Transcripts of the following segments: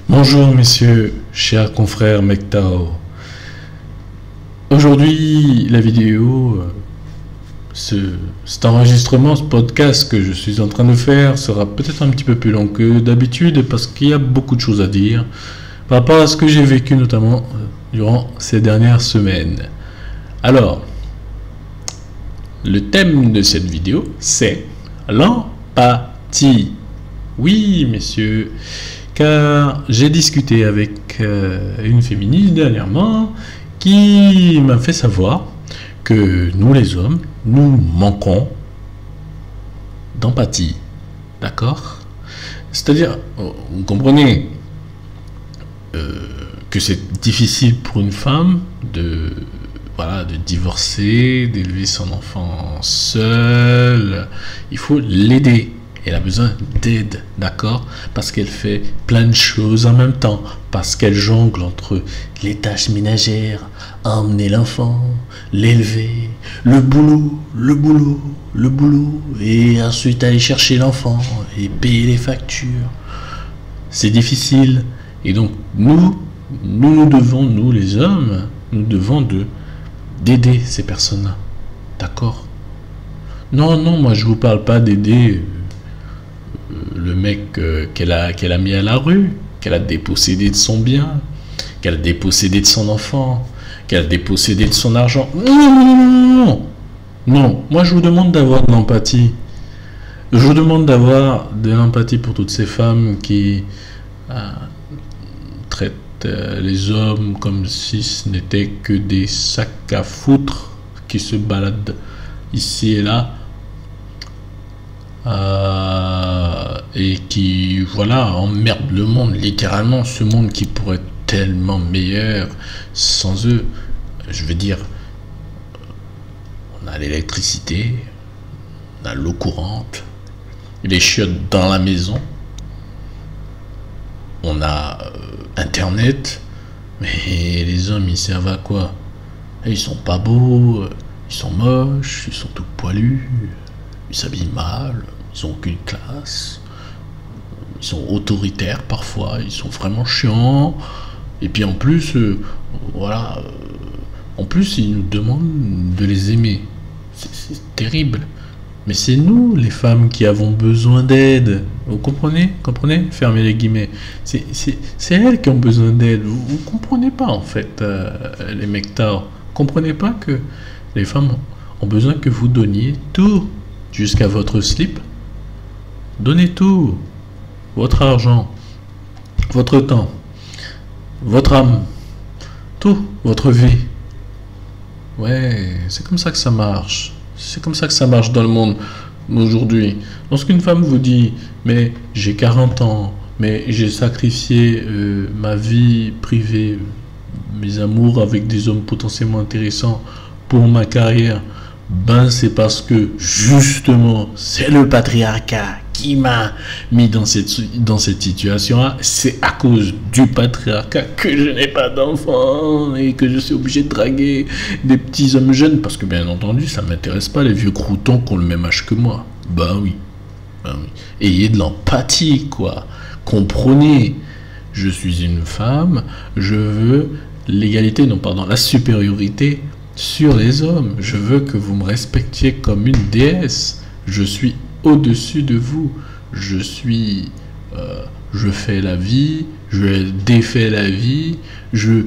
Bonjour messieurs, chers confrères MGTOW. Aujourd'hui, la vidéo, cet enregistrement, ce podcast que je suis en train de faire sera peut-être un petit peu plus long que d'habitude parce qu'il y a beaucoup de choses à dire par rapport à ce que j'ai vécu notamment durant ces dernières semaines. Alors, le thème de cette vidéo, c'est l'empathie. Oui, messieurs, car j'ai discuté avec une féministe dernièrement qui m'a fait savoir que nous les hommes, nous manquons d'empathie. D'accord? C'est-à-dire, vous comprenez que c'est difficile pour une femme de divorcer, d'élever son enfant seule. Il faut l'aider. Elle a besoin d'aide, d'accord? Parce qu'elle fait plein de choses en même temps. Parce qu'elle jongle entre les tâches ménagères, emmener l'enfant, l'élever, le boulot, et ensuite aller chercher l'enfant et payer les factures. C'est difficile. Et donc, nous devons, nous les hommes, nous devons d'aider ces personnes-là. D'accord? Non, moi je vous parle pas d'aider le mec qu'elle a mis à la rue, qu'elle a dépossédé de son bien, qu'elle a dépossédé de son enfant, qu'elle a dépossédé de son argent. Non, moi je vous demande d'avoir de l'empathie. Je vous demande d'avoir de l'empathie pour toutes ces femmes qui traitent les hommes comme si ce n'étaient que des sacs à foutre qui se baladent ici et là. Et qui, emmerdent le monde, littéralement, ce monde qui pourrait être tellement meilleur sans eux. Je veux dire, on a l'électricité, on a l'eau courante, les chiottes dans la maison, on a Internet, mais les hommes, ils servent à quoi? Ils sont pas beaux, ils sont moches, ils sont tout poilus, ils s'habillent mal, ils ont aucune classe, ils sont autoritaires parfois, ils sont vraiment chiants, et puis en plus, en plus ils nous demandent de les aimer. C'est terrible. Mais c'est nous, les femmes, qui avons besoin d'aide. Vous comprenez? Fermez les guillemets. C'est elles qui ont besoin d'aide. Vous comprenez pas, en fait, les MGTOW. Comprenez pas que les femmes ont besoin que vous donniez tout, jusqu'à votre slip. Donnez tout. Votre argent, votre temps, votre âme, tout, votre vie. Ouais, c'est comme ça que ça marche. C'est comme ça que ça marche dans le monde aujourd'hui. Lorsqu'une femme vous dit « mais j'ai 40 ans, mais j'ai sacrifié ma vie privée, mes amours avec des hommes potentiellement intéressants pour ma carrière », ben c'est parce que justement c'est le patriarcat qui m'a mis dans cette situation-là. C'est à cause du patriarcat que je n'ai pas d'enfants et que je suis obligé de draguer des petits hommes jeunes parce que bien entendu ça ne m'intéresse pas les vieux croutons qui ont le même âge que moi. Ben oui. Ayez de l'empathie, quoi. Comprenez, je suis une femme, je veux l'égalité, non pardon, la supériorité sur les hommes. Je veux que vous me respectiez comme une déesse. Je suis au-dessus de vous. Je fais la vie, je défais la vie, je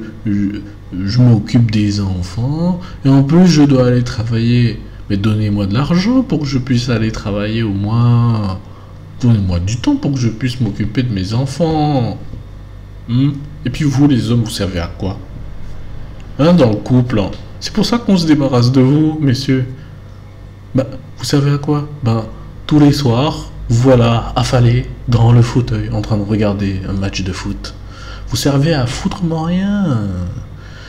m'occupe des enfants, et en plus je dois aller travailler. Mais donnez-moi de l'argent pour que je puisse aller travailler au moins. Donnez-moi du temps pour que je puisse m'occuper de mes enfants. Et puis vous, les hommes, vous servez à quoi? Dans le couple, hein. C'est pour ça qu'on se débarrasse de vous, messieurs. Vous savez à quoi? Tous les soirs, voilà, affalé dans le fauteuil, en train de regarder un match de foot. Vous servez à foutrement rien.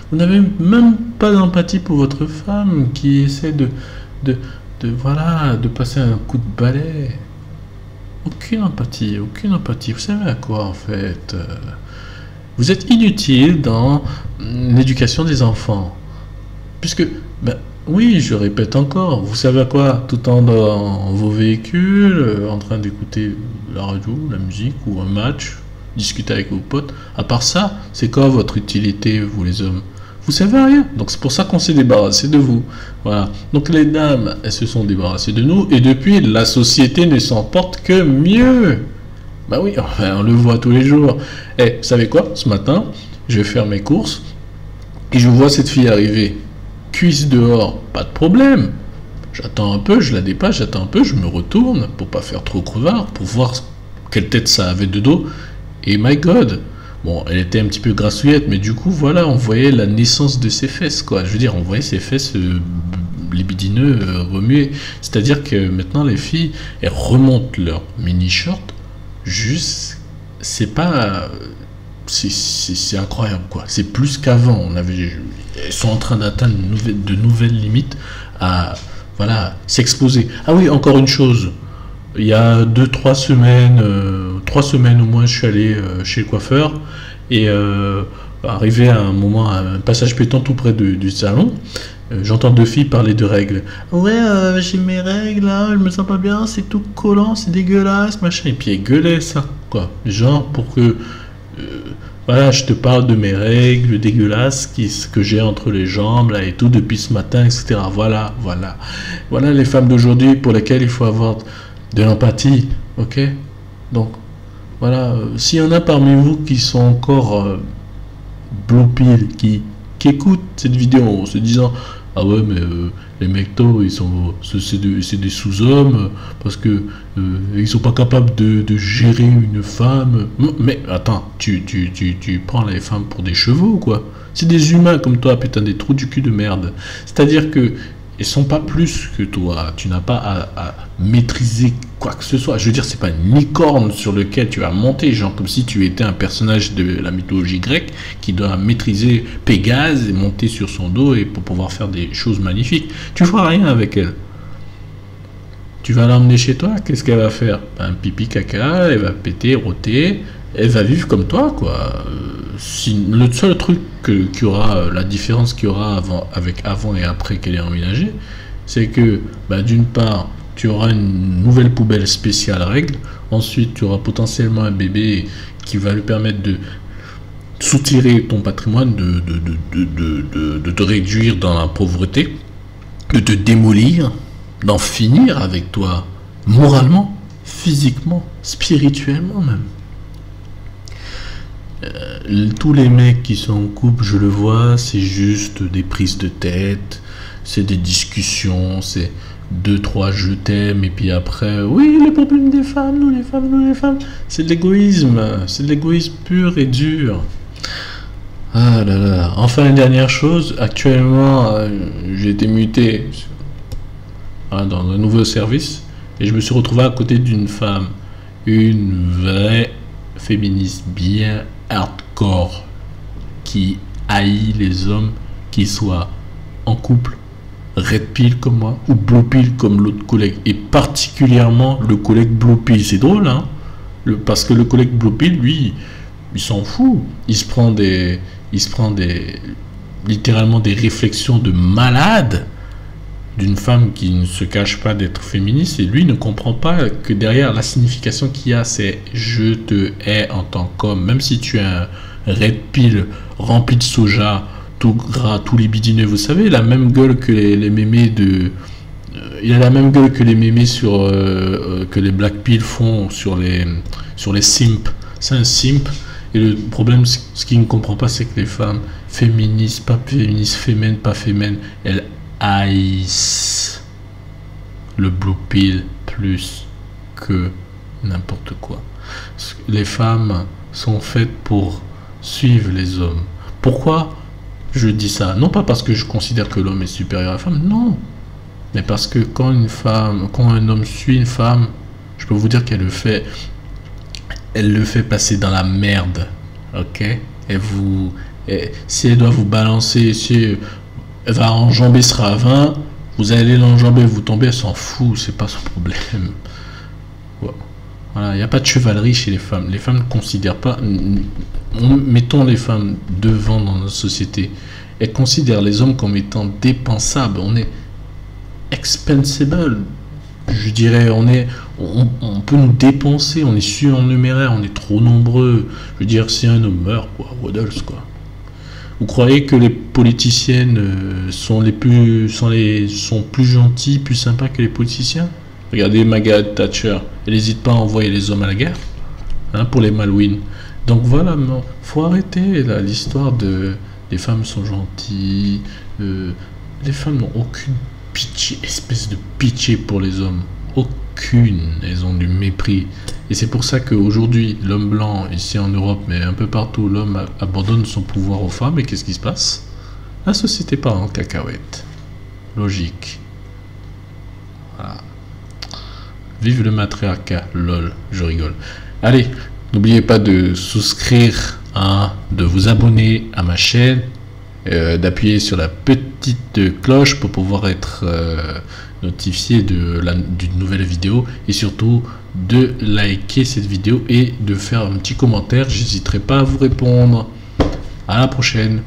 Vous n'avez même pas d'empathie pour votre femme qui essaie de passer un coup de balai. Aucune empathie. Vous savez à quoi, en fait? Vous êtes inutile dans l'éducation des enfants. Puisque, oui, je répète encore, vous savez à quoi? Tout le temps dans vos véhicules, en train d'écouter la radio, la musique ou un match, discuter avec vos potes. À part ça, c'est quoi votre utilité, vous les hommes? Vous savez rien. Donc c'est pour ça qu'on s'est débarrassé de vous. Voilà. Donc les dames, elles se sont débarrassées de nous. Et depuis, la société ne s'en porte que mieux. Bah oui, enfin, on le voit tous les jours. Eh, vous savez quoi? Ce matin, je vais faire mes courses. Et je vois cette fille arriver. Cuisse dehors, pas de problème. J'attends un peu, je la dépasse, j'attends un peu, je me retourne pour pas faire trop crevard, pour voir quelle tête ça avait de dos. Et my God! Bon, elle était un petit peu grassouillette, mais du coup, voilà, on voyait la naissance de ses fesses, quoi. Je veux dire, on voyait ses fesses libidineux remuer. C'est-à-dire que maintenant, les filles, elles remontent leur mini-short, juste, c'est pas... C'est incroyable, quoi. C'est plus qu'avant. Elles sont en train d'atteindre de nouvelles limites à, voilà, s'exposer. Ah oui, encore une chose. Il y a 3 semaines, 3 semaines au moins, je suis allé chez le coiffeur et arrivé à un moment, à un passage pétant tout près du salon, j'entends 2 filles parler de règles. Ouais, j'ai mes règles là, je me sens pas bien, c'est tout collant, c'est dégueulasse, machin. Et puis elles gueulaient ça, quoi. Genre pour que, voilà, je te parle de mes règles dégueulasses que j'ai entre les jambes là et tout depuis ce matin, etc. Voilà, voilà. Voilà les femmes d'aujourd'hui pour lesquelles il faut avoir de l'empathie, ok? Donc, voilà, s'il y en a parmi vous qui sont encore blue pill, qui écoutent cette vidéo en se disant ah ouais, mais les mectos, c'est des sous-hommes parce que ils sont pas capables de gérer une femme. Mais attends, tu prends les femmes pour des chevaux ou quoi? C'est des humains comme toi, putain, des trous du cul de merde. C'est-à-dire que ils sont pas plus que toi. Tu n'as pas à maîtriser quoi que ce soit. Je veux dire, c'est pas une licorne sur lequel tu vas monter, genre comme si tu étais un personnage de la mythologie grecque qui doit maîtriser Pégase et monter sur son dos et pour pouvoir faire des choses magnifiques. Tu feras rien avec elle. Tu vas l'emmener chez toi, qu'est-ce qu'elle va faire? Un pipi caca, elle va péter, rôter, elle va vivre comme toi, quoi. Le seul truc qu'il y aura, la différence qu'il y aura avec avant et après qu'elle ait emménagé, c'est que, bah, d'une part, tu auras une nouvelle poubelle spéciale règle, ensuite tu auras potentiellement un bébé qui va lui permettre de soutirer ton patrimoine, de te réduire dans la pauvreté, de te démolir, d'en finir avec toi, moralement, physiquement, spirituellement même. Tous les mecs qui sont en couple, je le vois, c'est juste des prises de tête, c'est des discussions, c'est 2-3 je t'aime, et puis après, oui, les problèmes des femmes, nous les femmes, nous les femmes, c'est de l'égoïsme pur et dur. Ah là là. Enfin, une dernière chose, actuellement, j'ai été muté dans un nouveau service, et je me suis retrouvé à côté d'une femme, une vraie féministe bien hardcore qui haït les hommes qui soient en couple, red pill comme moi ou blue pill comme l'autre collègue, et particulièrement le collègue blue pill. C'est drôle, hein, parce que le collègue blue pill, lui, il s'en fout, il se prend littéralement des réflexions de malade d'une femme qui ne se cache pas d'être féministe, et lui ne comprend pas que derrière la signification qu'il y a, c'est je te hais en tant qu'homme, même si tu es un red pill rempli de soja, tout gras, tout libidineux, vous savez, la même gueule que les mémés de... il a la même gueule que les mémés sur que les black pill font sur les simps. C'est un simp. Et le problème, ce qu'il ne comprend pas, c'est que les femmes féministes, pas féministes, fémènes, pas fémènes, elles haïssent le blue pill plus que n'importe quoi. Les femmes sont faites pour suivre les hommes. Pourquoi je dis ça? Non pas parce que je considère que l'homme est supérieur à la femme, non. Mais parce que quand un homme suit une femme, je peux vous dire qu'elle le fait passer dans la merde, ok? Si elle doit vous balancer, si elle va enjamber ce ravin, vous allez l'enjamber, vous tombez, elle s'en fout, c'est pas son problème. Voilà, il n'y a pas de chevalerie chez les femmes. Les femmes ne considèrent pas, mettons les femmes devant dans notre société, elles considèrent les hommes comme étant dépensables. On est expensible, je dirais, On peut nous dépenser, on est surnuméraire, on est trop nombreux. Je veux dire, si un homme meurt, quoi, what else, quoi. Vous croyez que les politiciennes sont plus gentils, plus sympas que les politiciens? Regardez Margaret Thatcher, elle n'hésite pas à envoyer les hommes à la guerre, hein, pour les Malouines. Donc voilà, non, faut arrêter là, l'histoire de les femmes sont gentilles. Les femmes n'ont aucune pitié, espèce de pitié pour les hommes. Aucune, elles ont du mépris. Et c'est pour ça qu'aujourd'hui, l'homme blanc, ici en Europe, mais un peu partout, l'homme abandonne son pouvoir aux femmes. Et qu'est-ce qui se passe? La société part en cacahuète. Logique. Voilà. Vive le matriarcat, lol, je rigole. Allez, n'oubliez pas de souscrire, hein, de vous abonner à ma chaîne, d'appuyer sur la petite cloche pour pouvoir être notifié d'une nouvelle vidéo, et surtout de liker cette vidéo et de faire un petit commentaire. J'hésiterai pas à vous répondre. À la prochaine.